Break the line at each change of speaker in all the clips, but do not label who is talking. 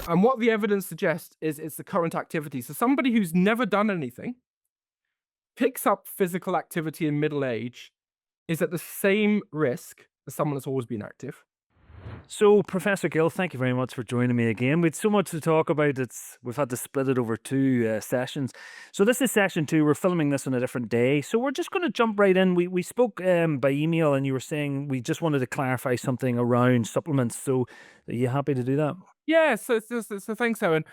And what the evidence suggests is it's the current activity. So somebody who's never done anything picks up physical activity in middle age is at the same risk as someone that's always been active.
So, Professor Gill, thank you very much for joining me again. We've so much to talk about. We've had to split it over two sessions. So this is session two. We're filming this on a different day. So we're just going to jump right in. We spoke by email, and you were saying we just wanted to clarify something around supplements. So are you happy to do that?
Yeah, so thanks, Owen.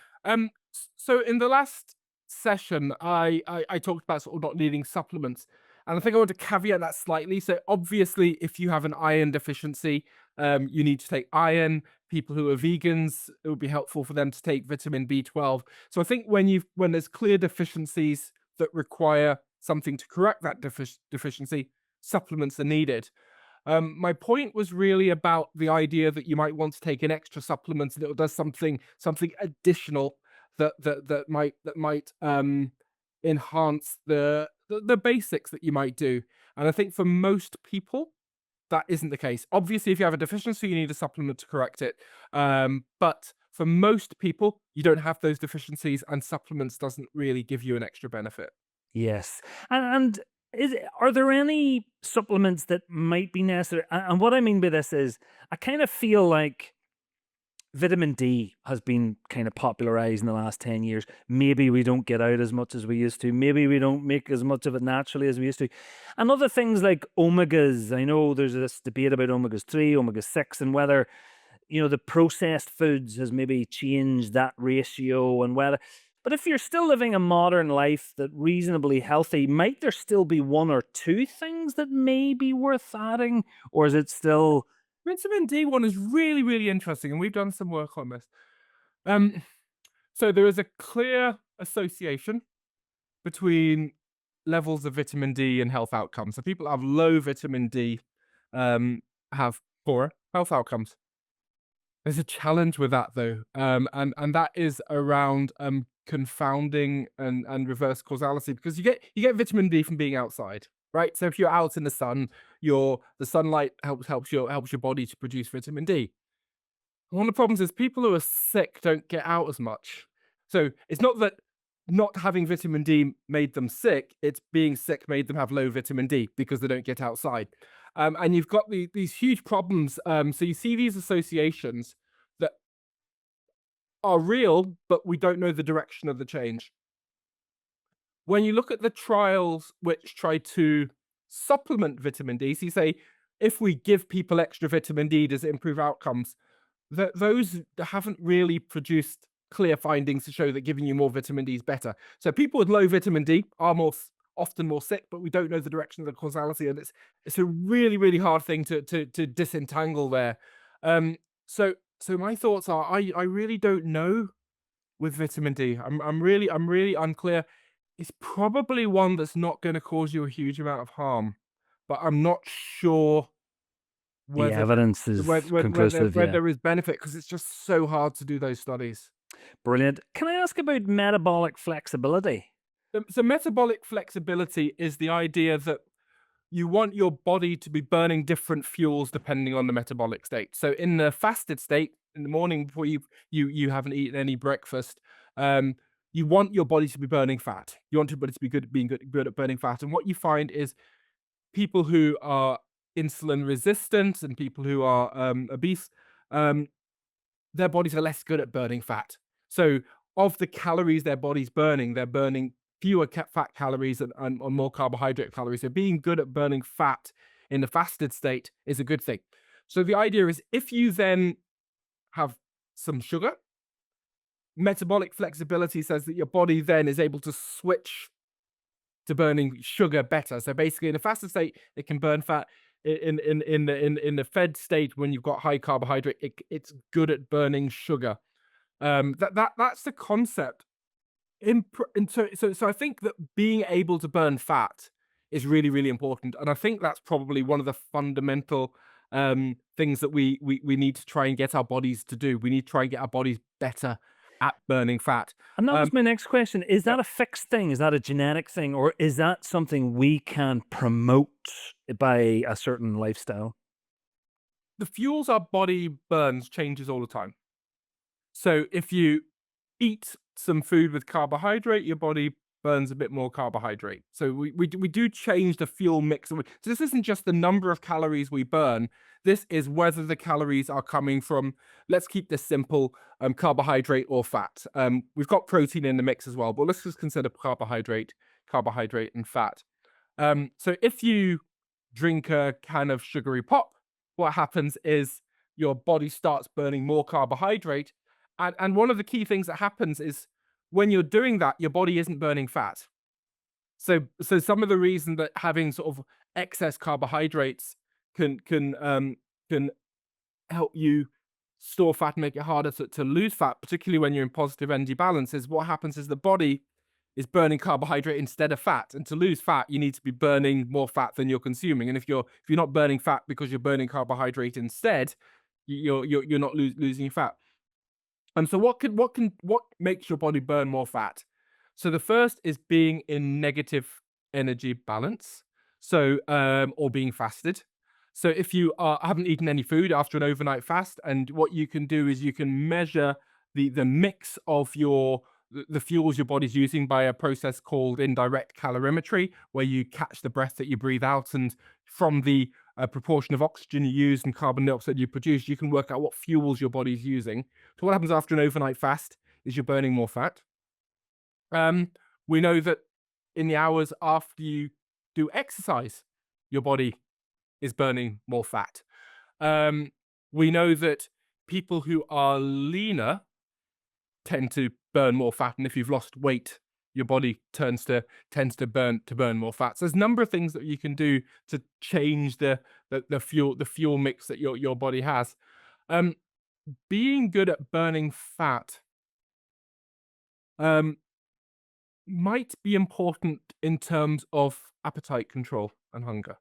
So in the last session, I talked about sort of not needing supplements, and I think I want to caveat that slightly. So obviously, if you have an iron deficiency, you need to take iron. People who are vegans, it would be helpful for them to take vitamin B12. So I think when there's clear deficiencies that require something to correct that deficiency, supplements are needed. My point was really about the idea that you might want to take an extra supplement and it does something additional that might enhance the basics that you might do. And I think for most people that isn't the case. Obviously, if you have a deficiency, you need a supplement to correct it. But for most people, you don't have those deficiencies, and supplements doesn't really give you an extra benefit.
Yes. And are there any supplements that might be necessary? And what I mean by this is, I kind of feel like vitamin D has been kind of popularized in the last 10 years. Maybe we don't get out as much as we used to. Maybe we don't make as much of it naturally as we used to. And other things like omegas. I know there's this debate about omegas 3, omega 6, and whether, the processed foods has maybe changed that ratio and whether. But if you're still living a modern life that reasonably healthy, might there still be one or two things that may be worth adding? Or is it still.
Vitamin D one is really, really interesting, and we've done some work on this. Um, so there is a clear association between levels of vitamin D and health outcomes. So people that have low vitamin D have poorer health outcomes. There's a challenge with that though, and that is around confounding and reverse causality, because you get vitamin D from being outside, right? So if you're out in the sun, the sunlight helps your body to produce vitamin D. One of the problems is people who are sick don't get out as much. So it's not that not having vitamin D made them sick, it's being sick made them have low vitamin D because they don't get outside. And you've got these huge problems. So you see these associations that are real, but we don't know the direction of the change. When you look at the trials which try to supplement vitamin D, so you say, if we give people extra vitamin D, does it improve outcomes? Those haven't really produced clear findings to show that giving you more vitamin D is better. So people with low vitamin D are often more sick, but we don't know the direction of the causality, and it's a really, really hard thing to disentangle there. So my thoughts are, I really don't know with vitamin D. I'm really unclear. It's probably one that's not going to cause you a huge amount of harm, but I'm not sure
The
whether
evidence is conclusive,
whether
yeah.
there is benefit, because it's just so hard to do those studies.
Brilliant. Can I ask about metabolic flexibility?
So metabolic flexibility is the idea that you want your body to be burning different fuels depending on the metabolic state. So in the fasted state, in the morning before you haven't eaten any breakfast, you want your body to be burning fat. You want your body to be good at burning fat. And what you find is people who are insulin resistant and people who are obese, um, their bodies are less good at burning fat. So of the calories their body's burning, they're burning fewer fat calories and more carbohydrate calories. So being good at burning fat in the fasted state is a good thing. So the idea is, if you then have some sugar, metabolic flexibility says that your body then is able to switch to burning sugar better. So basically, in a fasted state, it can burn fat. In the fed state, when you've got high carbohydrate, it's good at burning sugar. That's the concept. So I think that being able to burn fat is really, really important, and I think that's probably one of the fundamental things that we need to try and get our bodies to do. We need to try and get our bodies better at burning fat.
And that
Um,
was my next question. Is
yeah,
that a fixed thing? Is that a genetic thing? Or is that something we can promote by a certain lifestyle?
the fuels our body burns changes all the time. So if you eat some food with carbohydrate, your body burns a bit more carbohydrate. So we do change the fuel mix. So this isn't just the number of calories we burn. This is whether the calories are coming from, let's keep this simple, carbohydrate or fat. We've got protein in the mix as well, but let's just consider carbohydrate, and fat. So if you drink a can of sugary pop, what happens is your body starts burning more carbohydrate. And one of the key things that happens is when you're doing that, your body isn't burning fat. So some of the reason that having sort of excess carbohydrates can help you store fat and make it harder to lose fat, particularly when you're in positive energy balance, is what happens is the body is burning carbohydrate instead of fat. And to lose fat, you need to be burning more fat than you're consuming. And if you're not burning fat because you're burning carbohydrate instead, you're not losing fat. And so what makes your body burn more fat? So the first is being in negative energy balance. So or being fasted. So if you haven't eaten any food after an overnight fast, and what you can do is you can measure the mix of the fuels your body's using by a process called indirect calorimetry, where you catch the breath that you breathe out, and from the proportion of oxygen you use and carbon dioxide you produce, you can work out what fuels your body's using. So what happens after an overnight fast is you're burning more fat. We know that in the hours after you do exercise, your body is burning more fat. We know that people who are leaner tend to burn more fat, and if you've lost weight, your body tends to burn more fat. So there's a number of things that you can do to change the fuel mix that your body has. Being good at burning fat might be important in terms of appetite control and hunger.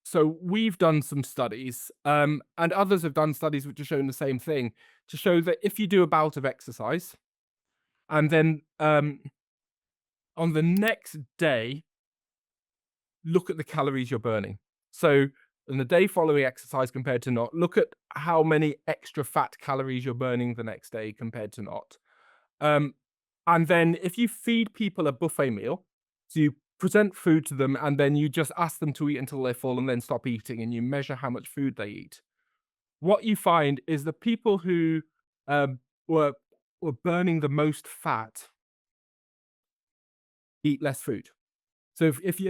So we've done some studies, and others have done studies which have shown the same thing, to show that if you do a bout of exercise, and then on the next day, look at the calories you're burning. So in the day following exercise compared to not, look at how many extra fat calories you're burning the next day compared to not. And then if you feed people a buffet meal, so you present food to them and then you just ask them to eat until they're full and then stop eating, and you measure how much food they eat, what you find is the people who um, were burning the most fat eat less food. So if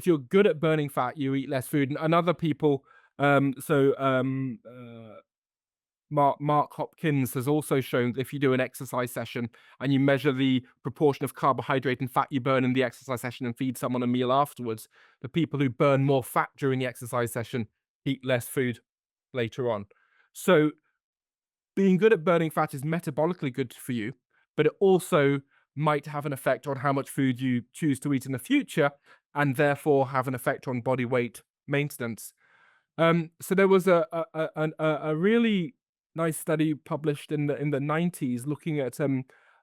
you're good at burning fat, you eat less food, and other people. Mark Hopkins has also shown that if you do an exercise session and you measure the proportion of carbohydrate and fat you burn in the exercise session and feed someone a meal afterwards, the people who burn more fat during the exercise session eat less food later on. So being good at burning fat is metabolically good for you, but it also might have an effect on how much food you choose to eat in the future, and therefore have an effect on body weight maintenance. So there was a really nice study published in the 90s looking at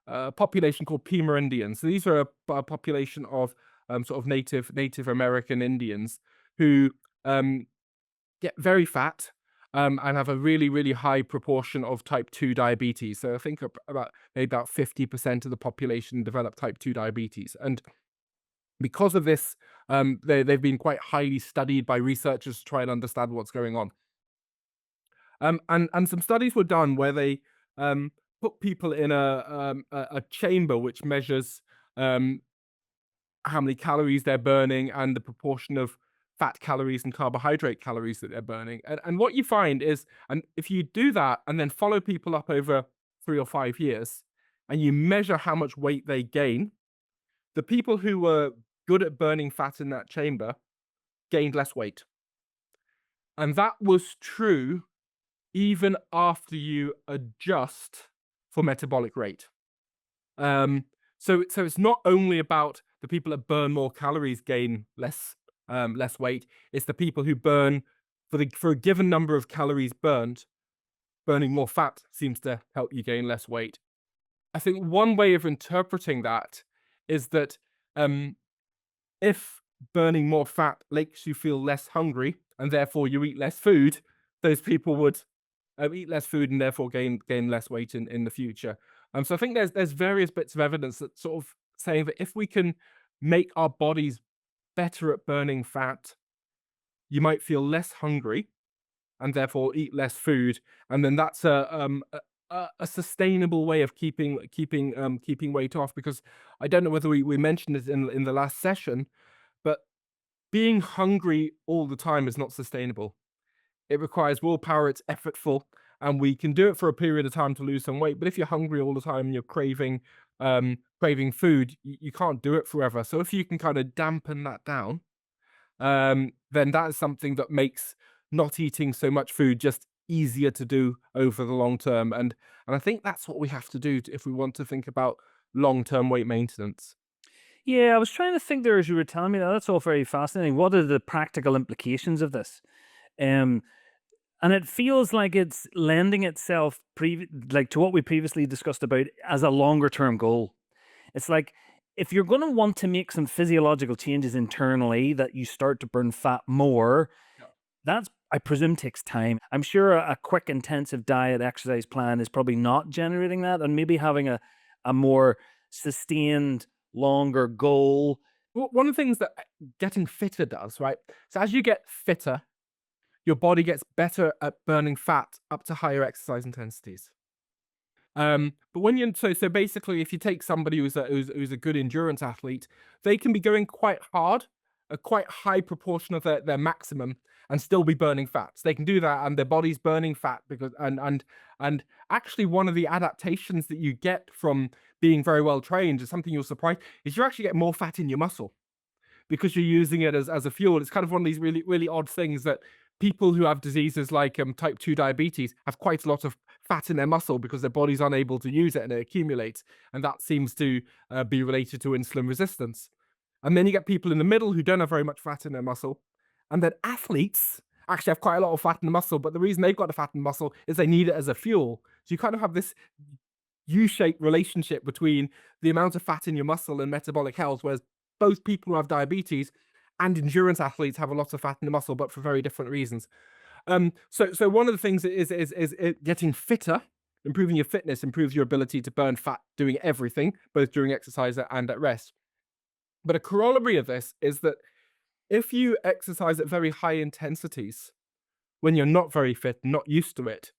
a population called Pima Indians. So these are a population of sort of Native American Indians who get very fat and have a really high proportion of type 2 diabetes. So I think maybe about 50% of the population develop type 2 diabetes. And because of this, they've been quite highly studied by researchers to try and understand what's going on. And some studies were done where they put people in a chamber which measures how many calories they're burning and the proportion of fat calories and carbohydrate calories that they're burning. And what you find is, and if you do that and then follow people up over 3 or 5 years, and you measure how much weight they gain, the people who were good at burning fat in that chamber gained less weight. And that was true even after you adjust for metabolic rate. So it's not only about the people that burn more calories gain less weight. It's the people who burn for a given number of calories burned, burning more fat seems to help you gain less weight. I think one way of interpreting that is that if burning more fat makes you feel less hungry and therefore you eat less food, those people would eat less food and therefore gain less weight in the future. So I think there's various bits of evidence that sort of saying that if we can make our bodies better at burning fat, you might feel less hungry and therefore eat less food, and then that's a sustainable way of keeping weight off. Because I don't know whether we mentioned it in the last session, but being hungry all the time is not sustainable. It requires willpower, it's effortful, and we can do it for a period of time to lose some weight. But if you're hungry all the time and you're craving food, you can't do it forever. So if you can kind of dampen that down, then that is something that makes not eating so much food just easier to do over the long term. And I think that's what we have to do if we want to think about long-term weight maintenance.
Yeah, I was trying to think there as you were telling me that. That's all very fascinating. What are the practical implications of this? Um, and it feels like it's lending itself like to what we previously discussed about as a longer term goal. It's like if you're going to want to make some physiological changes internally that you start to burn fat more, that's, I presume, takes time. I'm sure a quick intensive diet exercise plan is probably not generating that, and maybe having a more sustained longer goal.
Well, one of the things that getting fitter does, right? So as you get fitter, your body gets better at burning fat up to higher exercise intensities. But when you so basically, if you take somebody who's a good endurance athlete, they can be going quite hard, a quite high proportion of their maximum, and still be burning fat. So they can do that, and their body's burning fat because and actually one of the adaptations that you get from being very well trained is something you'll surprise is you actually get more fat in your muscle because you're using it as a fuel. It's kind of one of these really odd things that people who have diseases like type 2 diabetes have quite a lot of fat in their muscle because their body's unable to use it and it accumulates. And that seems to be related to insulin resistance. And then you get people in the middle who don't have very much fat in their muscle. And then athletes actually have quite a lot of fat in the muscle. But the reason they've got the fat in the muscle is they need it as a fuel. So you kind of have this U-shaped relationship between the amount of fat in your muscle and metabolic health, whereas both people who have diabetes and endurance athletes have a lot of fat in the muscle, but for very different reasons. So one of the things is getting fitter, improving your fitness, improves your ability to burn fat doing everything, both during exercise and at rest. But a corollary of this is that if you exercise at very high intensities, when you're not very fit, not used to it,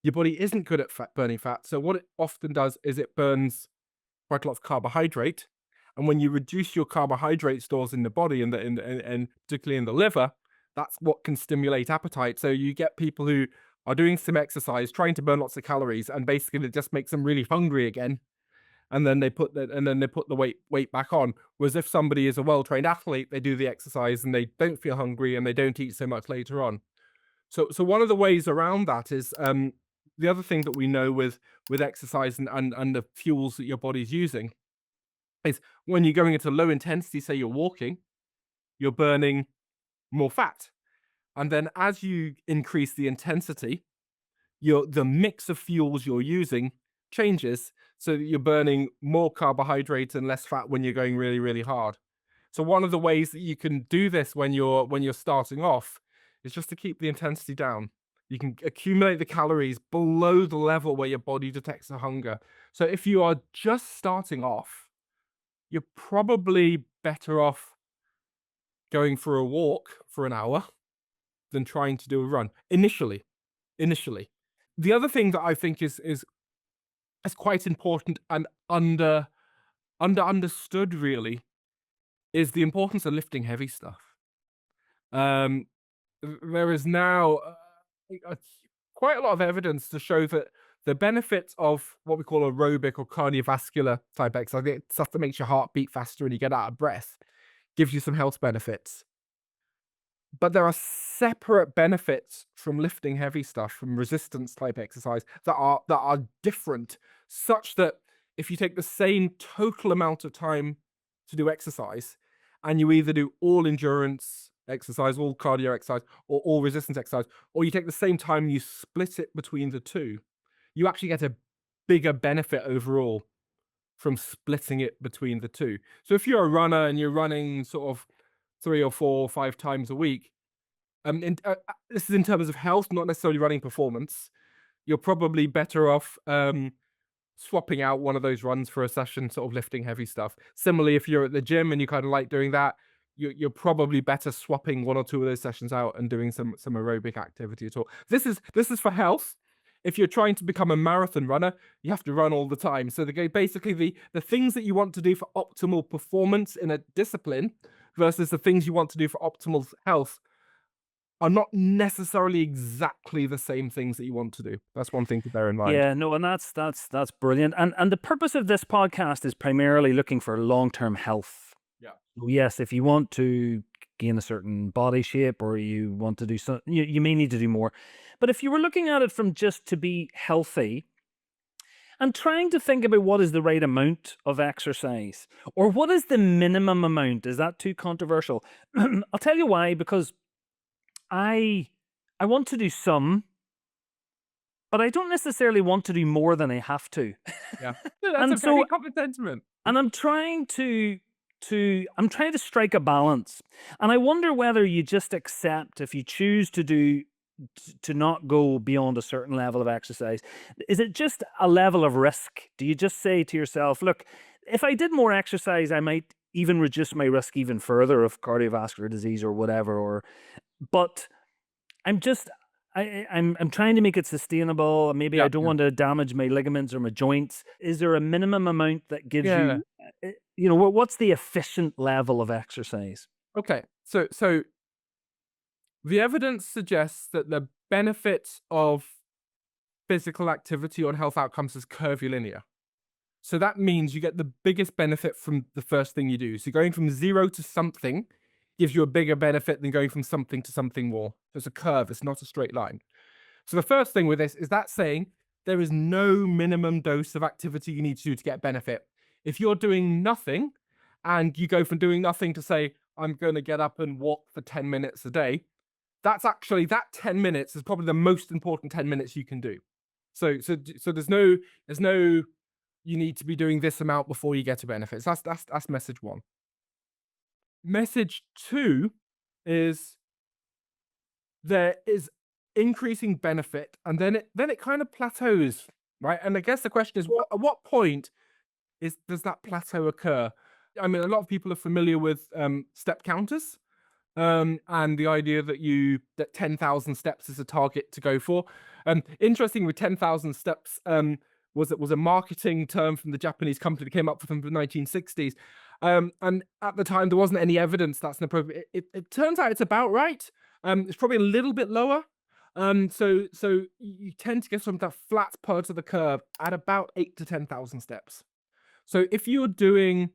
your body isn't good at burning fat. So what it often does is it burns quite a lot of carbohydrate. And when you reduce your carbohydrate stores in the body and particularly in the liver, that's what can stimulate appetite. So you get people who are doing some exercise, trying to burn lots of calories, and basically it just makes them really hungry again. And then they put the weight back on. Whereas if somebody is a well-trained athlete, they do the exercise and they don't feel hungry and they don't eat so much later on. So one of the ways around that is the other thing that we know with exercise and the fuels that your body's using is when you're going into low intensity, say you're walking, you're burning more fat. And then as you increase the intensity, the mix of fuels you're using changes so that you're burning more carbohydrate and less fat when you're going really hard. So one of the ways that you can do this when you're starting off is just to keep the intensity down. You can accumulate the calories below the level where your body detects a hunger. So if you are just starting off, you're probably better off going for a walk for an hour than trying to do a run initially. The other thing that I think is quite important and understood really is the importance of lifting heavy stuff. Um, there is now uh, quite a lot of evidence to show that the benefits of what we call aerobic or cardiovascular type exercise, stuff that makes your heart beat faster and you get out of breath, gives you some health benefits. But there are separate benefits from lifting heavy stuff, from resistance type exercise that are different, such that if you take the same total amount of time to do exercise, and you either do all endurance exercise, all cardio exercise, or all resistance exercise, or you take the same time, you split it between the two, you actually get a bigger benefit overall from splitting it between the two. So if you're a runner and you're running sort of 3 or 4 or 5 times a week, this is in terms of health, not necessarily running performance. You're probably better off swapping out one of those runs for a session, sort of lifting heavy stuff. Similarly, if you're at the gym and you kind of like doing that, you're probably better swapping one or two of those sessions out and doing some aerobic activity at all. This is for health. If you're trying to become a marathon runner, you have to run all the time. So basically the things that you want to do for optimal performance in a discipline versus the things you want to do for optimal health are not necessarily exactly the same things that you want to do. That's one thing to bear in mind.
Yeah, no, and that's brilliant. And the purpose of this podcast is primarily looking for long-term health.
Yeah.
So yes, if you want to gain a certain body shape or you want to do something, you may need to do more. But if you were looking at it from just to be healthy and trying to think about what is the right amount of exercise or what is the minimum amount, is that too controversial? I'll tell you why, because I want to do some, but I don't necessarily want to do more than I have to.
Yeah. That's
And
a
so
very common sentiment.
and I'm trying to strike a balance. And I wonder whether you just accept if you choose to not go beyond a certain level of exercise. Is it just a level of risk? Do you just say to yourself, look, if I did more exercise, I might even reduce my risk even further of cardiovascular disease or whatever, but I'm just I'm trying to make it sustainable. Maybe I
Yeah,
don't
yeah.
want to damage my ligaments or my joints. Is there a minimum amount that gives
Yeah.
you, what's the efficient level of exercise?
Okay. So the evidence suggests that the benefits of physical activity on health outcomes is curvilinear. So that means you get the biggest benefit from the first thing you do. So going from 0 to something gives you a bigger benefit than going from something to something more. So it's a curve, it's not a straight line. So the first thing with this is that saying there is no minimum dose of activity you need to do to get benefit. If you're doing nothing and you go from doing nothing to say, I'm going to get up and walk for 10 minutes a day, that's actually, that 10 minutes is probably the most important 10 minutes you can do. So there's no, you need to be doing this amount before you get a benefit. So that's message one. Message two is there is increasing benefit, and then it kind of plateaus, right? And I guess the question is, at what point does that plateau occur? I mean, a lot of people are familiar with step counters, and the idea that 10,000 steps is a target to go for. Interesting with 10,000 steps, was a marketing term from the Japanese company that came up with them in the 1960s. And at the time, there wasn't any evidence that's an appropriate. It turns out it's about right. It's probably a little bit lower. So you tend to get some of that flat part of the curve at about 8 to 10,000 steps. So if you're doing,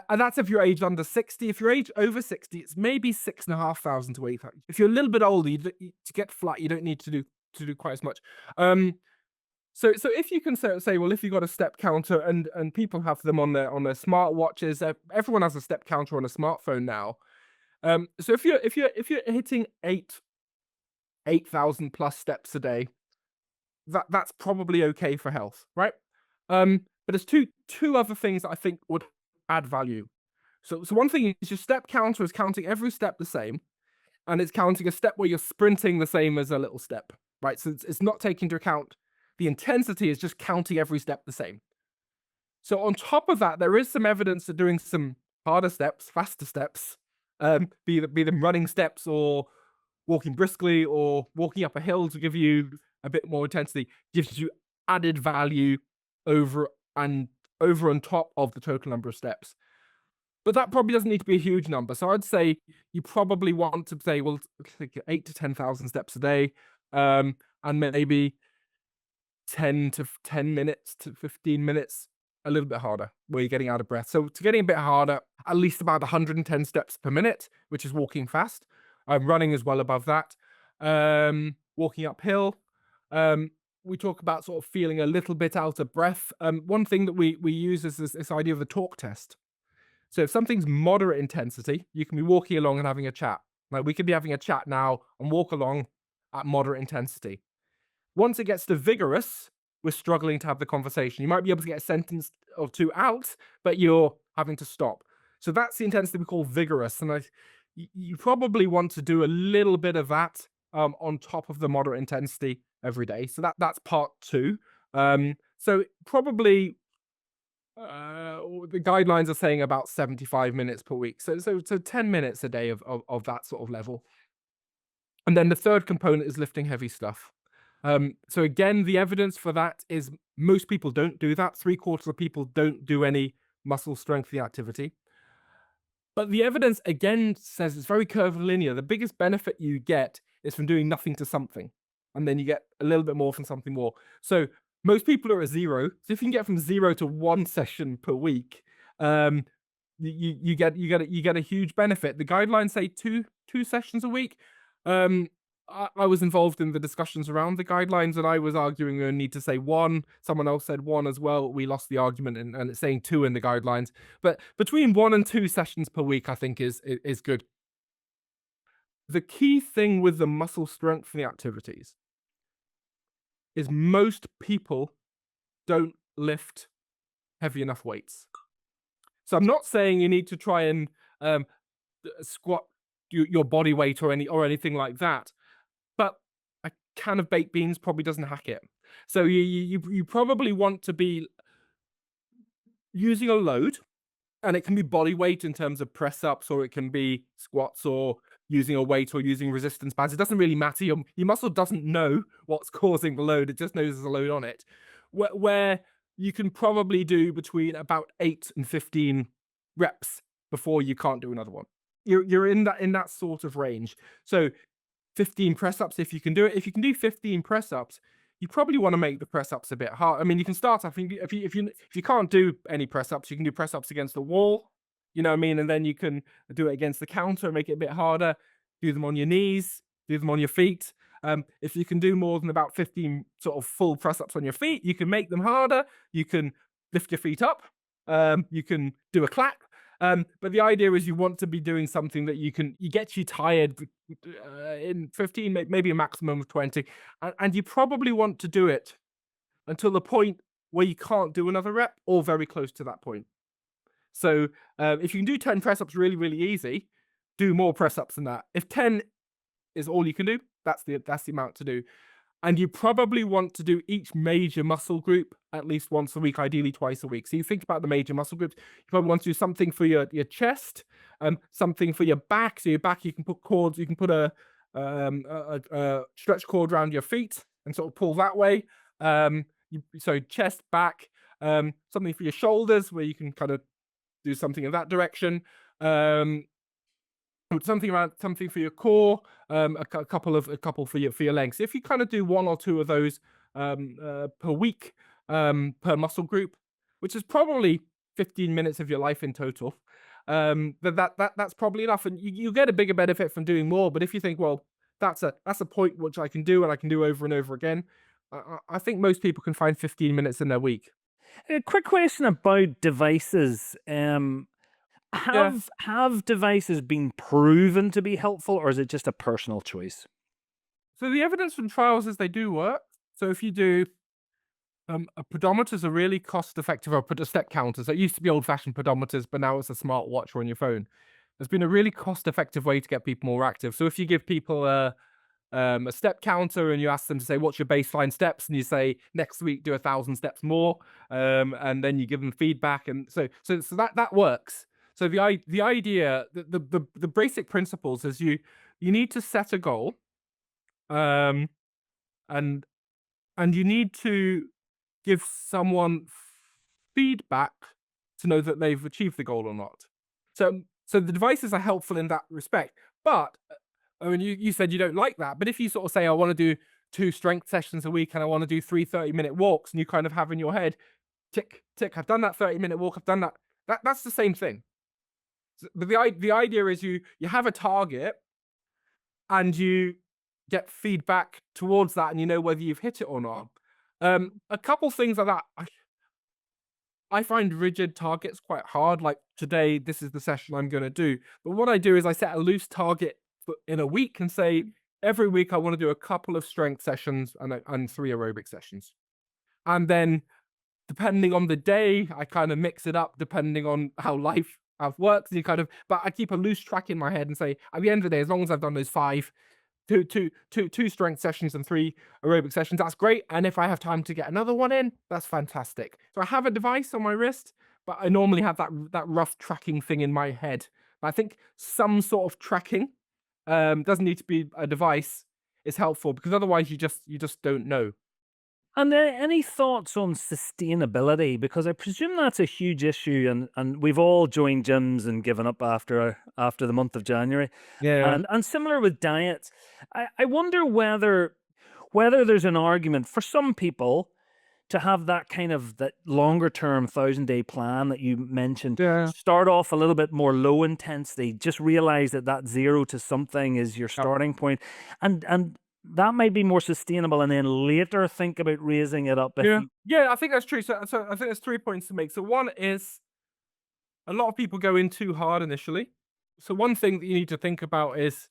and that's if you're aged under 60. If you're aged over 60, it's maybe 6,500 to 8,000. If you're a little bit older, to get flat, you don't need to do quite as much. So if you can say, well, if you've got a step counter, and people have them on their smart watches, everyone has a step counter on a smartphone now. So if you're hitting 8,000 plus steps a day, that's probably okay for health, right? But there's two other things that I think would add value. So one thing is your step counter is counting every step the same, and it's counting a step where you're sprinting the same as a little step, right? So it's not taking into account the intensity, is just counting every step the same. So on top of that, there is some evidence of doing some harder steps, faster steps, be them running steps or walking briskly or walking up a hill to give you a bit more intensity, gives you added value over and on top of the total number of steps. But that probably doesn't need to be a huge number. So I'd say you probably want to say, well, 8 to 10,000 steps a day, and maybe 10 minutes to 15 minutes, a little bit harder, where you're getting out of breath. So to getting a bit harder, at least about 110 steps per minute, which is walking fast. Running is well above that. Walking uphill. We talk about sort of feeling a little bit out of breath. One thing that we use is this idea of the talk test. So if something's moderate intensity, you can be walking along and having a chat. Like we could be having a chat now and walk along at moderate intensity. Once it gets to vigorous, we're struggling to have the conversation. You might be able to get a sentence or two out, but you're having to stop. So that's the intensity we call vigorous. And you probably want to do a little bit of that on top of the moderate intensity every day. So that's part two. So probably the guidelines are saying about 75 minutes per week. So 10 minutes a day of that sort of level. And then the third component is lifting heavy stuff. So again, the evidence for that is most people don't do that. 3/4 of people don't do any muscle strengthening activity. But the evidence again says it's very curvilinear. The biggest benefit you get is from doing nothing to something, and then you get a little bit more from something more. So most people are at zero. So if you can get from 0 to 1 session per week, um, you get a huge benefit. The guidelines say two sessions a week. Um, I was involved in the discussions around the guidelines, and I was arguing we need to say one. Someone else said one as well. We lost the argument, and it's saying two in the guidelines. But between 1 and 2 sessions per week, I think is good. The key thing with the muscle strengthening activities is most people don't lift heavy enough weights. So I'm not saying you need to try and squat your body weight or anything like that, but a can of baked beans probably doesn't hack it. So you probably want to be using a load, and it can be body weight in terms of press ups, or it can be squats, or using a weight, or using resistance bands. It doesn't really matter. Your muscle doesn't know what's causing the load. It just knows there's a load on it. Where you can probably do between about 8 and 15 reps before you can't do another one. You're in that sort of range. So 15 press ups if you can do it. If you can do 15 press ups, you probably want to make the press ups a bit hard. I mean, you can start off if you can't do any press ups, you can do press ups against the wall. You know what I mean? And then you can do it against the counter and make it a bit harder. Do them on your knees, do them on your feet. If you can do more than about 15 sort of full press ups on your feet, you can make them harder. You can lift your feet up. You can do a clap. But the idea is you want to be doing something that you get you tired in 15, maybe a maximum of 20, and you probably want to do it until the point where you can't do another rep, or very close to that point. So if you can do 10 press ups really, really easy, do more press ups than that. If 10 is all you can do, that's the amount to do. And you probably want to do each major muscle group at least once a week, ideally twice a week. So you think about the major muscle groups. You probably want to do something for your chest, something for your back. So your back, you can put cords. You can put a stretch cord around your feet and sort of pull that way. So chest, back, something for your shoulders where you can kind of do something in that direction. Something for your core, a couple for your legs. If you kind of do one or two of those per week, per muscle group, which is probably 15 minutes of your life in total, that's probably enough, and you get a bigger benefit from doing more. But if you think, well, that's a point which I can do and I can do over and over again, I think most people can find 15 minutes in their week.
A quick question about devices.
Yeah.
Have devices been proven to be helpful, or is it just a personal choice?
So the evidence from trials is they do work. So if you do a pedometer is a really cost-effective, or put a step counters. It used to be old-fashioned pedometers, but now it's a smartwatch or on your phone. There's been a really cost-effective way to get people more active. So if you give people a step counter and you ask them to say, "What's your baseline steps?" and you say, "Next week do 1,000 steps more," and then you give them feedback, and so that works. So the idea, the basic principles is you need to set a goal, um, and you need to give someone feedback to know that they've achieved the goal or not. So the devices are helpful in that respect. But I mean, you said you don't like that. But if you sort of say, I want to do 2 strength sessions a week and I want to do 3 30-minute walks, and you kind of have in your head, tick, tick, I've done that 30-minute walk, I've done that. That's the same thing. But the idea is you have a target and you get feedback towards that, and you know whether you've hit it or not. A couple things like that. I find rigid targets quite hard. Like today, this is the session I'm going to do. But what I do is I set a loose target in a week and say every week I want to do a couple of strength sessions and 3 aerobic sessions. And then depending on the day, I kind of mix it up depending on how life I've worked, you kind of, but I keep a loose track in my head and say, at the end of the day, as long as I've done those five, two strength sessions and three aerobic sessions, that's great. And if I have time to get another one in, that's fantastic. So I have a device on my wrist, but I normally have that rough tracking thing in my head. I think some sort of tracking doesn't need to be a device is helpful because otherwise you just don't know.
And any thoughts on sustainability? Because I presume that's a huge issue, and we've all joined gyms and given up after the month of January,
Yeah.
and similar with diets. I wonder whether there's an argument for some people to have that kind of that longer term 1,000-day plan that you mentioned.
Yeah.
Start off a little bit more low intensity. Just realize that 0 to something is your
Yep.
starting point, and that might be more sustainable. And then later think about raising it up if
Yeah.
you.
Yeah, I think that's true. So I think there's 3 points to make. So one is a lot of people go in too hard initially. So one thing that you need to think about is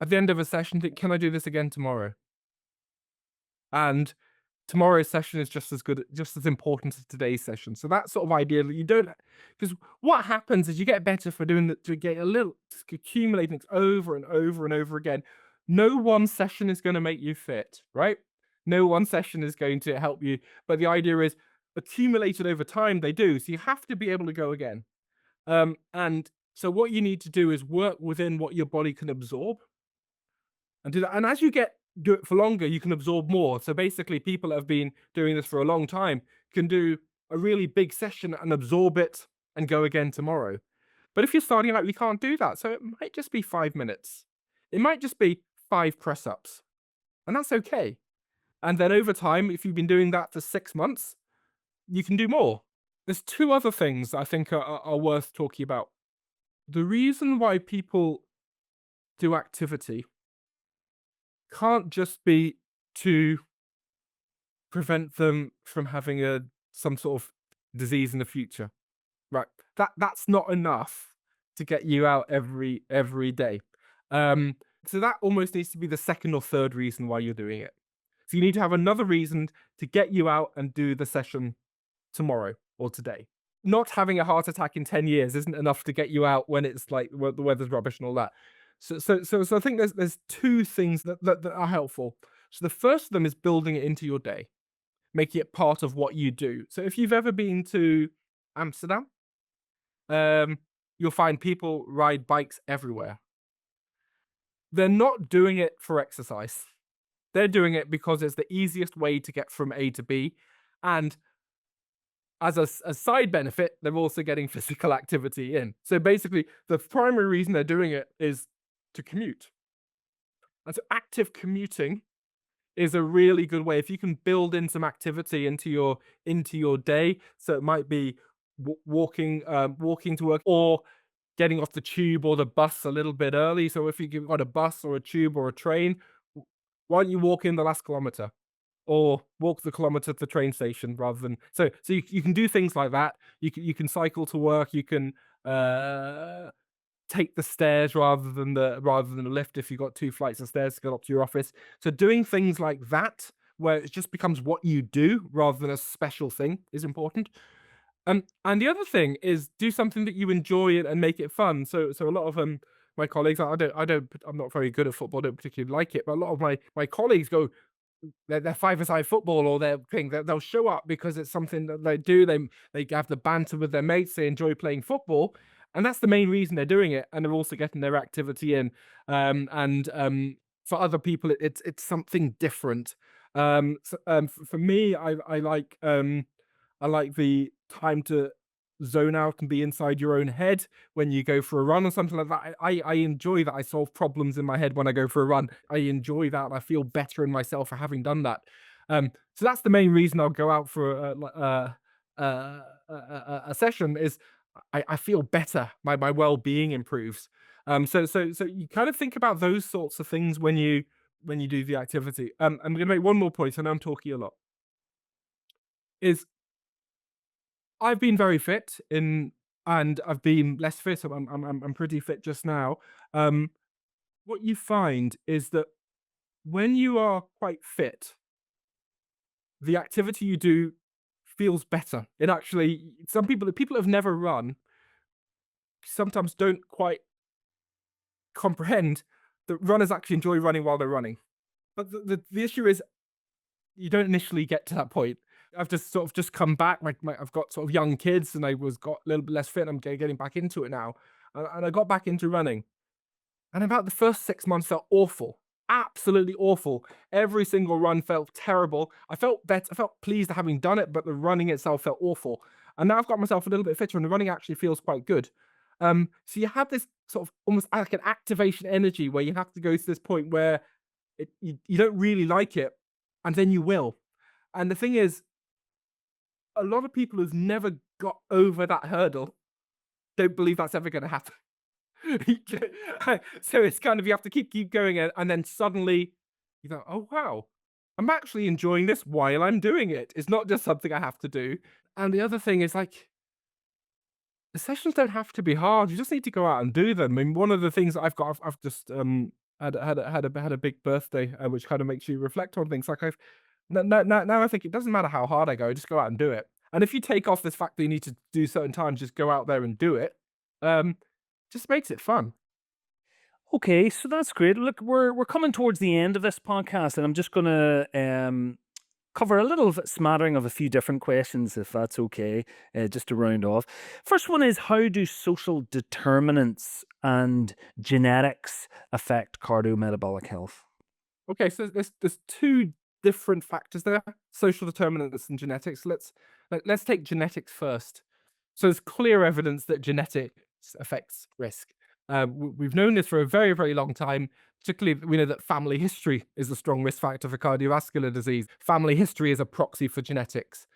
at the end of a session, think, can I do this again tomorrow? And tomorrow's session is just as good, just as important as today's session. So that sort of idea that you don't, because what happens is you get better for doing that, to get a little, accumulating things over and over and over again. No one session is going to make you fit, right? No one session is going to help you. But the idea is accumulated over time, they do. So you have to be able to go again. And so what you need to do is work within what your body can absorb and do that. And as you do it for longer, you can absorb more. So basically, people that have been doing this for a long time can do a really big session and absorb it and go again tomorrow. But if you're starting out, you can't do that. So it might just be 5 minutes. It might just be 5 press ups, and that's okay. And then over time, if you've been doing that for 6 months, you can do more. There's two other things I think are worth talking about. The reason why people do activity can't just be to prevent them from having some sort of disease in the future, right? That's not enough to get you out every day. Um, so that almost needs to be the second or third reason why you're doing it. So you need to have another reason to get you out and do the session tomorrow or today. Not having a heart attack in 10 years isn't enough to get you out when it's like the weather's rubbish and all that. So I think there's two things that are helpful. So the first of them is building it into your day, making it part of what you do. So if you've ever been to Amsterdam, um, you'll find people ride bikes everywhere. They're not doing it for exercise. They're doing it because it's the easiest way to get from A to B. And as a side benefit, they're also getting physical activity in. So basically, the primary reason they're doing it is to commute. And so active commuting is a really good way if you can build in some activity into your day. So it might be walking to work or getting off the tube or the bus a little bit early. So if you've got a bus or a tube or a train, why don't you walk in the last kilometer? Or walk the kilometer to the train station rather than so you can do things like that. You can cycle to work. You can take the stairs rather than the lift if you've got 2 flights of stairs to get up to your office. So doing things like that, where it just becomes what you do rather than a special thing, is important. And the other thing is do something that you enjoy and make it fun. So a lot of my colleagues, I'm not very good at football, don't particularly like it, but a lot of my colleagues go, their five-a-side football or their thing, they'll show up because it's something that they do. They have the banter with their mates. They enjoy playing football, and that's the main reason they're doing it. And they're also getting their activity in. And for other people, it's something different. For me, I like the time to zone out and be inside your own head when you go for a run or something like that. I enjoy that. I solve problems in my head when I go for a run. I enjoy that. I feel better in myself for having done that. So that's the main reason I'll go out for a session. Is I feel better. My well-being improves. So you kind of think about those sorts of things when you do the activity. I'm going to make one more point. I know I'm talking a lot. Is I've been very fit and I've been less fit. I'm pretty fit just now. Um, what you find is that when you are quite fit, the activity you do feels better. It actually, some people have never run, sometimes don't quite comprehend that runners actually enjoy running while they're running. But the issue is you don't initially get to that point. I've just sort of just come back. I've got sort of young kids, and I was got a little bit less fit. I'm getting back into it now, and I got back into running. And about the first 6 months felt awful, absolutely awful. Every single run felt terrible. I felt better. I felt pleased at having done it, but the running itself felt awful. And now I've got myself a little bit fitter, and the running actually feels quite good. So you have this sort of almost like an activation energy where you have to go to this point where you don't really like it, and then you will. And the thing is, a lot of people who've never got over that hurdle don't believe that's ever going to happen. So it's kind of you have to keep going, and then suddenly you go, oh wow, I'm actually enjoying this while I'm doing it. It's not just something I have to do. And the other thing is like the sessions don't have to be hard. You just need to go out and do them. I mean, one of the things that I've just had a big birthday, which kind of makes you reflect on things. Like I've now I think it doesn't matter how hard I go, just go out and do it. And if you take off this fact that you need to do certain times, just go out there and do it. Um, just makes it fun.
Okay, so that's great. Look, we're coming towards the end of this podcast, and I'm just gonna cover a little smattering of a few different questions, if that's okay, just to round off. First one is, how do social determinants and genetics affect cardiometabolic health?
Okay, so there's two different factors there: social determinants and genetics. Let's take genetics first. So there's clear evidence that genetics affects risk. We've known this for a very, very long time. Particularly, we know that family history is a strong risk factor for cardiovascular disease. Family history is a proxy for genetics.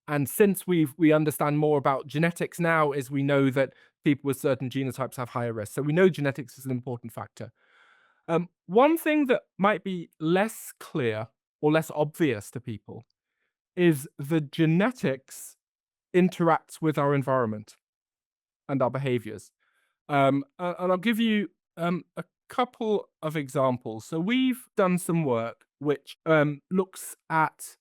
And since we understand more about genetics now, is we know that people with certain genotypes have higher risk. So we know genetics is an important factor. One thing that might be less clear or less obvious to people is the genetics interacts with our environment and our behaviors. And I'll give you a couple of examples. So we've done some work which looks at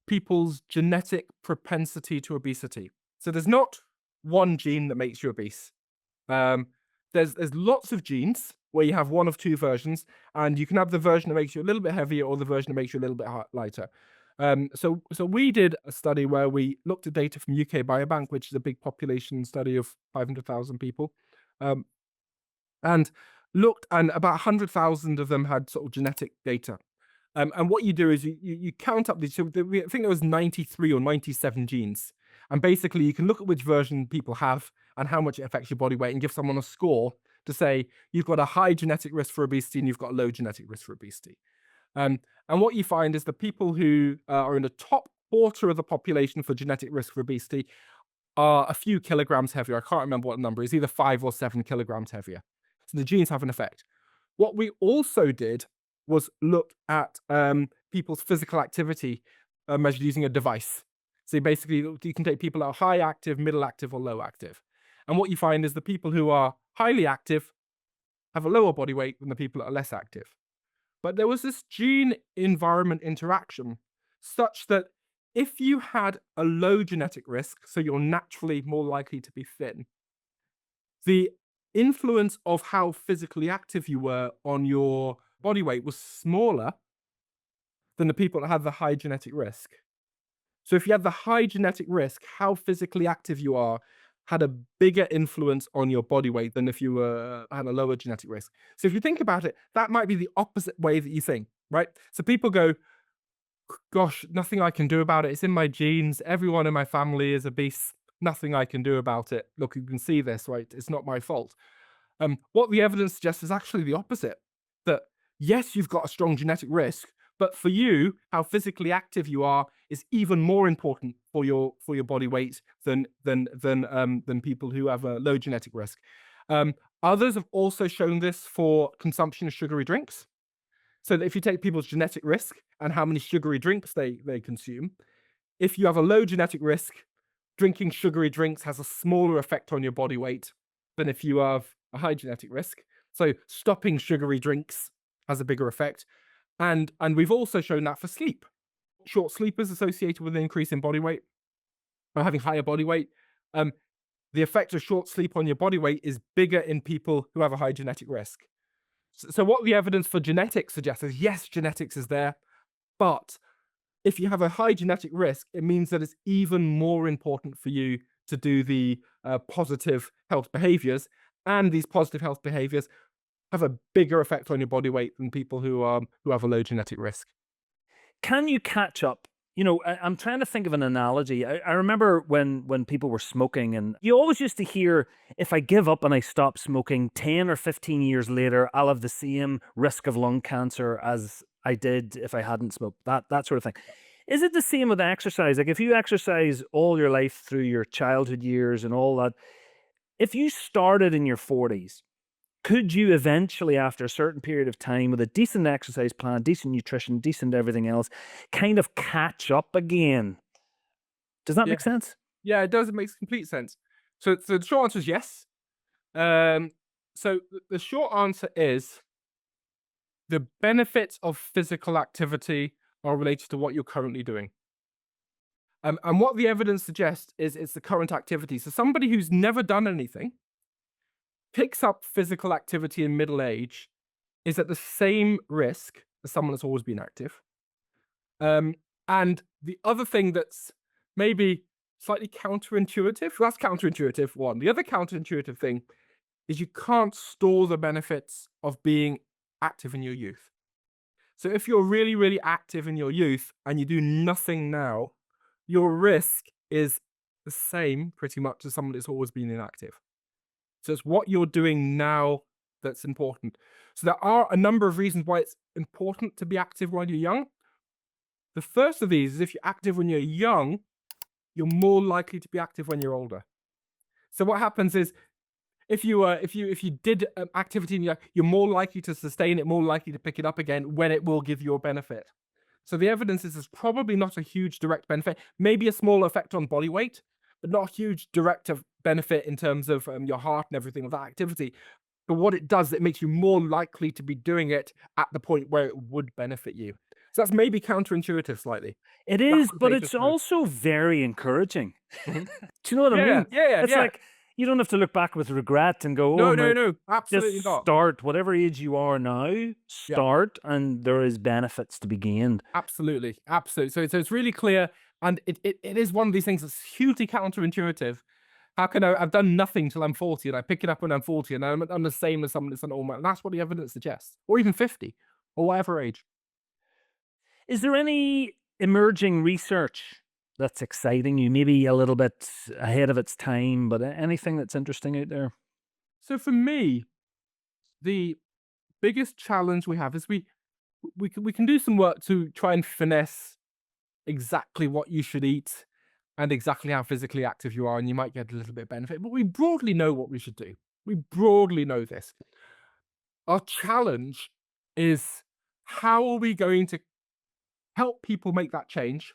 people's genetic propensity to obesity. So there's not one gene that makes you obese. Um, there's lots of genes where you have one of two versions, and you can have the version that makes you a little bit heavier or the version that makes you a little bit lighter. So we did a study where we looked at data from UK Biobank, which is a big population study of 500,000 people, um, and looked, and about 100,000 of them had sort of genetic data. And what you do is you count up these. So I think there was 93 or 97 genes, and basically you can look at which version people have and how much it affects your body weight, and give someone a score to say you've got a high genetic risk for obesity and you've got a low genetic risk for obesity. And what you find is the people who are in the top quarter of the population for genetic risk for obesity are a few kilograms heavier. I can't remember what the number is, either 5 or 7 kilograms heavier. So the genes have an effect. What we also did was look at people's physical activity measured using a device. So basically, you can take people that are high active, middle active, or low active. And what you find is the people who are highly active have a lower body weight than the people that are less active. But there was this gene environment interaction such that if you had a low genetic risk, so you're naturally more likely to be thin, the influence of how physically active you were on your body weight was smaller than the people that had the high genetic risk. So if you had the high genetic risk, how physically active you are had a bigger influence on your body weight than if you had a lower genetic risk. So if you think about it, that might be the opposite way that you think, right? So people go, gosh, nothing I can do about it. It's in my genes. Everyone in my family is obese. Nothing I can do about it. Look, you can see this, right? It's not my fault. What the evidence suggests is actually the opposite. That yes, you've got a strong genetic risk, but for you, how physically active you are is even more important for your body weight than people who have a low genetic risk. Others have also shown this for consumption of sugary drinks. So that if you take people's genetic risk and how many sugary drinks they consume, if you have a low genetic risk, drinking sugary drinks has a smaller effect on your body weight than if you have a high genetic risk. So stopping sugary drinks has a bigger effect. And we've also shown that for sleep. Short sleep is associated with an increase in body weight or having higher body weight. Um, the effect of short sleep on your body weight is bigger in people who have a high genetic risk. So what the evidence for genetics suggests is, yes, genetics is there, but if you have a high genetic risk, it means that it's even more important for you to do the positive health behaviors, and these positive health behaviors have a bigger effect on your body weight than people who have a low genetic risk.
Can you catch up? I'm trying to think of an analogy. I remember when people were smoking, and you always used to hear, if I give up and I stop smoking, 10 or 15 years later, I'll have the same risk of lung cancer as I did if I hadn't smoked. That sort of thing. Is it the same with exercise? Like, if you exercise all your life through your childhood years and all that, if you started in your 40s, could you eventually, after a certain period of time, with a decent exercise plan, decent nutrition, decent everything else, kind of catch up again? Does that
Yeah,
make sense?
yeah, it does. It makes complete sense. So the short answer is yes. Um, so the short answer is the benefits of physical activity are related to what you're currently doing. And what the evidence suggests is it's the current activity. So somebody who's never done anything picks up physical activity in middle age is at the same risk as someone that's always been active. Um, and the other thing that's maybe slightly counterintuitive, that's counterintuitive one. The other counterintuitive thing is you can't store the benefits of being active in your youth. So if you're really, really active in your youth and you do nothing now, your risk is the same pretty much as someone that's always been inactive. So it's what you're doing now that's important. So there are a number of reasons why it's important to be active while you're young. The first of these is, if you're active when you're young, you're more likely to be active when you're older. So what happens is, if you did activity and you're more likely to sustain it, more likely to pick it up again when it will give you a benefit. So the evidence is there's probably not a huge direct benefit, maybe a small effect on body weight, but not a huge direct benefit in terms of your heart and everything of that activity. But what it does, it makes you more likely to be doing it at the point where it would benefit you. So that's maybe counterintuitive slightly.
It
That's
is,
what
but
the data
it's
shows.
also very encouraging.
Mhm.
Do you know what I
Yeah,
mean?
yeah,
It's
yeah.
like, you don't have to look back with regret and go,
No,
oh,
no,
my,
no, absolutely
just
not.
start whatever age you are now,
Yeah.
start, and there is benefits to be gained.
Absolutely, absolutely. So it's really clear, and it is one of these things that's hugely counterintuitive. How can I've done nothing till I'm 40, and I pick it up when I'm 40, and I'm the same as someone that's done all my. And that's what the evidence suggests, or even 50, or whatever age.
Is there any emerging research that's exciting you? Maybe a little bit ahead of its time, but anything that's interesting out there?
So for me, the biggest challenge we have is we can do some work to try and finesse exactly what you should eat and exactly how physically active you are, and you might get a little bit of benefit. But we broadly know what we should do. We broadly know this. Our challenge is, how are we going to help people make that change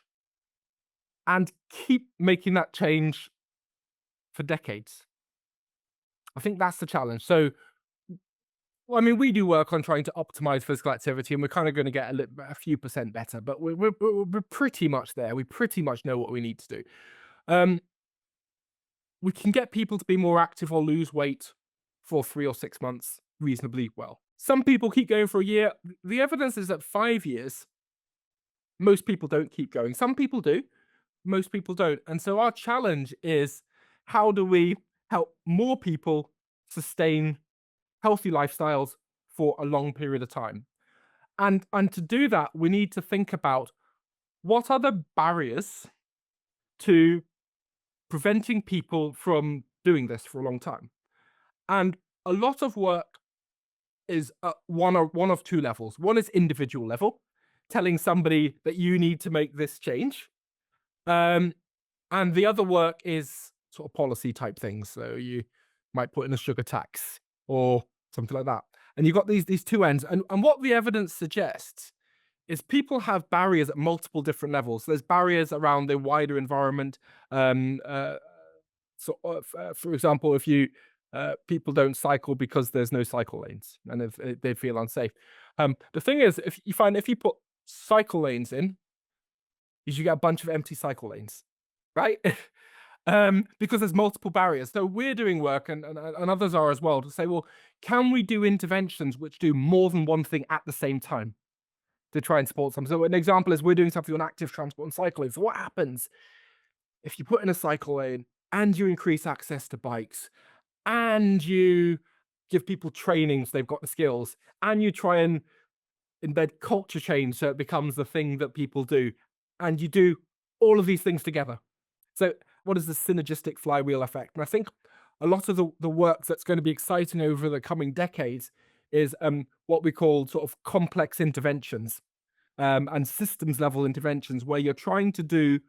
and keep making that change for decades? I think that's the challenge. So, well, I mean, we do work on trying to optimize physical activity, and we're kind of going to get a few percent better, but we're pretty much there. We pretty much know what we need to do. Um, we can get people to be more active or lose weight for 3 or 6 months reasonably well. Some people keep going for a year. The evidence is that 5 years, most people don't keep going. Some people do, most people don't. And so our challenge is, how do we help more people sustain healthy lifestyles for a long period of time? And to do that, we need to think about, what are the barriers to preventing people from doing this for a long time. And a lot of work is one of two levels. One is individual level, telling somebody that you need to make this change. Um, and the other work is sort of policy type things. So you might put in a sugar tax or something like that. And you've got these two ends. And what the evidence suggests is, people have barriers at multiple different levels. So there's barriers around the wider environment. Um, uh, for example, if you people don't cycle because there's no cycle lanes, and if they feel unsafe. The thing is, if you put cycle lanes in, is you get a bunch of empty cycle lanes, right? because there's multiple barriers. So we're doing work, and others are as well, to say, well, can we do interventions which do more than one thing at the same time to try and support some? So an example is we're doing something on active transport and cycling. So what happens if you put in a cycle lane and you increase access to bikes and you give people training so they've got the skills and you try and embed culture change so it becomes the thing that people do, and you do all of these things together? So what is the synergistic flywheel effect? And I think a lot of the work that's going to be exciting over the coming decades is what we call sort of complex interventions, and systems level interventions, where you're trying to do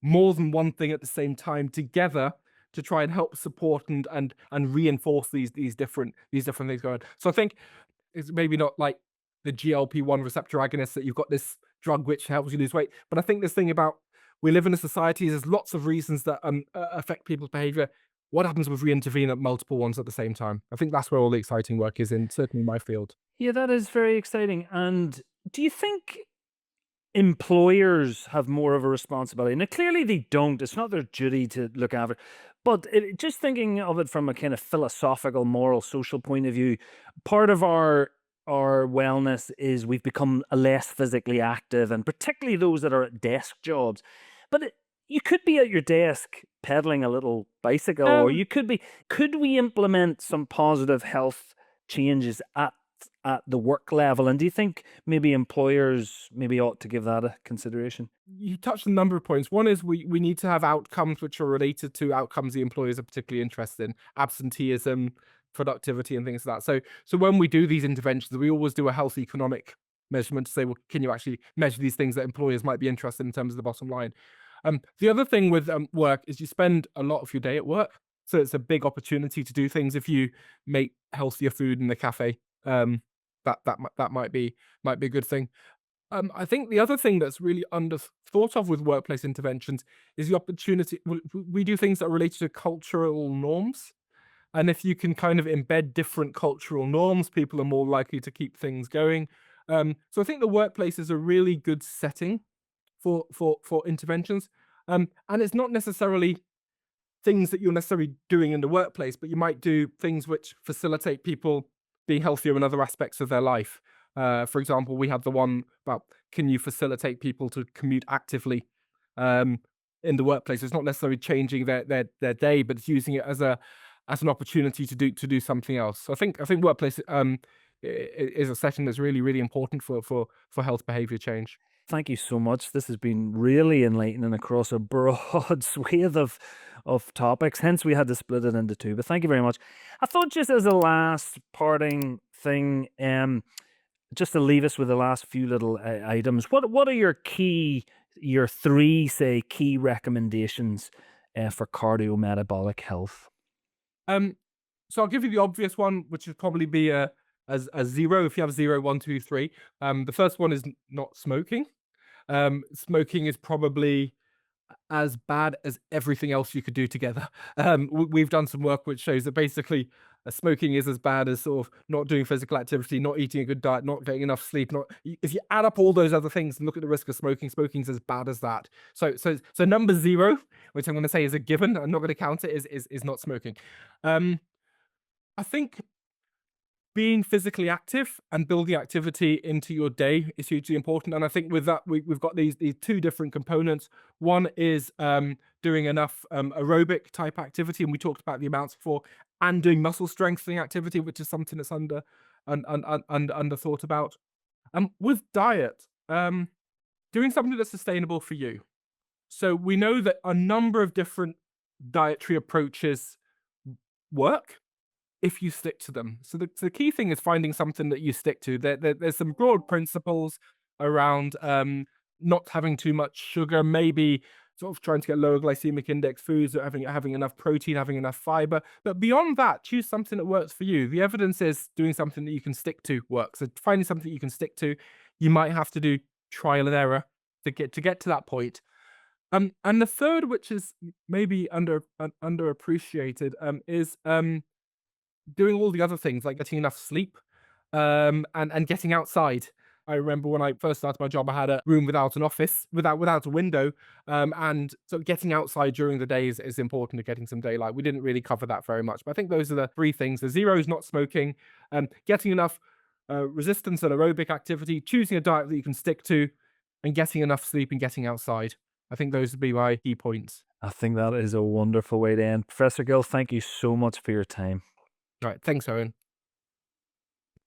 more than one thing at the same time together to try and help support and reinforce these different things going on. So I think it's maybe not like the GLP-1 receptor agonist that you've got this drug which helps you lose weight, but I think this thing about we live in a society, there's lots of reasons that affect people's behavior. What happens if we intervene at multiple ones at the same time? I think that's where all the exciting work is in certainly my field.
Yeah, that is very exciting. And do you think employers have more of a responsibility? Now, clearly they don't. It's not their duty to look after. But just thinking of it from a kind of philosophical, moral, social point of view, part of our wellness is we've become less physically active, and particularly those that are at desk jobs. But you could be at your desk pedaling a little bicycle, or
Um,
you could be. Could we implement some positive health changes at the work level? And do you think maybe employers maybe ought to give that a consideration?
you touched on a number of points. One is we need to have outcomes which are related to outcomes the employers are particularly interested in, absenteeism, productivity, and things like that. So when we do these interventions, we always do a health economic measurement to say, well, can you actually measure these things that employers might be interested in terms of the bottom line? The other thing with work is you spend a lot of your day at work, so it's a big opportunity to do things. If you make healthier food in the cafe, that might be a good thing. I think the other thing that's really under thought of with workplace interventions is the opportunity. We do things that are related to cultural norms, and if you can kind of embed different cultural norms, people are more likely to keep things going. So I think the workplace is a really good setting for interventions, and it's not necessarily things that you're necessarily doing in the workplace, but you might do things which facilitate people being healthier in other aspects of their life. For example, we had the one about can you facilitate people to commute actively um, in the workplace? It's not necessarily changing their day, but it's using it as an opportunity to do something else. So I think workplace is a session that's really important for health behavior change.
Thank you so much. This has been really enlightening across a broad swathe of topics. Hence, we had to split it into two. But thank you very much. I thought just as a last parting thing, just to leave us with the last few little items. What are your three, say, key recommendations for cardiometabolic health?
Um, so I'll give you the obvious one, which would probably be a zero if you have zero, one, two, three. The first one is not smoking. Smoking is probably as bad as everything else you could do together. We've done some work which shows that basically smoking is as bad as sort of not doing physical activity, not eating a good diet, not getting enough sleep. Not if you add up all those other things and look at the risk of smoking, smoking's as bad as that. So number zero, which I'm going to say is a given, I'm not going to count it, is not smoking. Um, I think being physically active and building activity into your day is hugely important. And I think with that, we've got these two different components. One is doing enough aerobic type activity, and we talked about the amounts before, and doing muscle strengthening activity, which is something that's under thought about. With diet, doing something that's sustainable for you. So we know that a number of different dietary approaches work if you stick to them. So the key thing is finding something that you stick to. There's some broad principles around not having too much sugar, maybe sort of trying to get lower glycemic index foods, or having enough protein, having enough fiber. But beyond that, choose something that works for you. The evidence is doing something that you can stick to works. So finding something you can stick to, you might have to do trial and error to get to that point. And the third, which is maybe underappreciated, is doing all the other things like getting enough sleep, and getting outside. I remember when I first started my job, I had a room without an office, without a window, and so getting outside during the day is important to getting some daylight. We didn't really cover that very much, but I think those are the three things: the zero is not smoking, getting enough resistance and aerobic activity, choosing a diet that you can stick to, and getting enough sleep and getting outside. I think those would be my key points.
I think that is a wonderful way to end. Professor Gill, thank you so much for your time.
All right, thanks, Owen.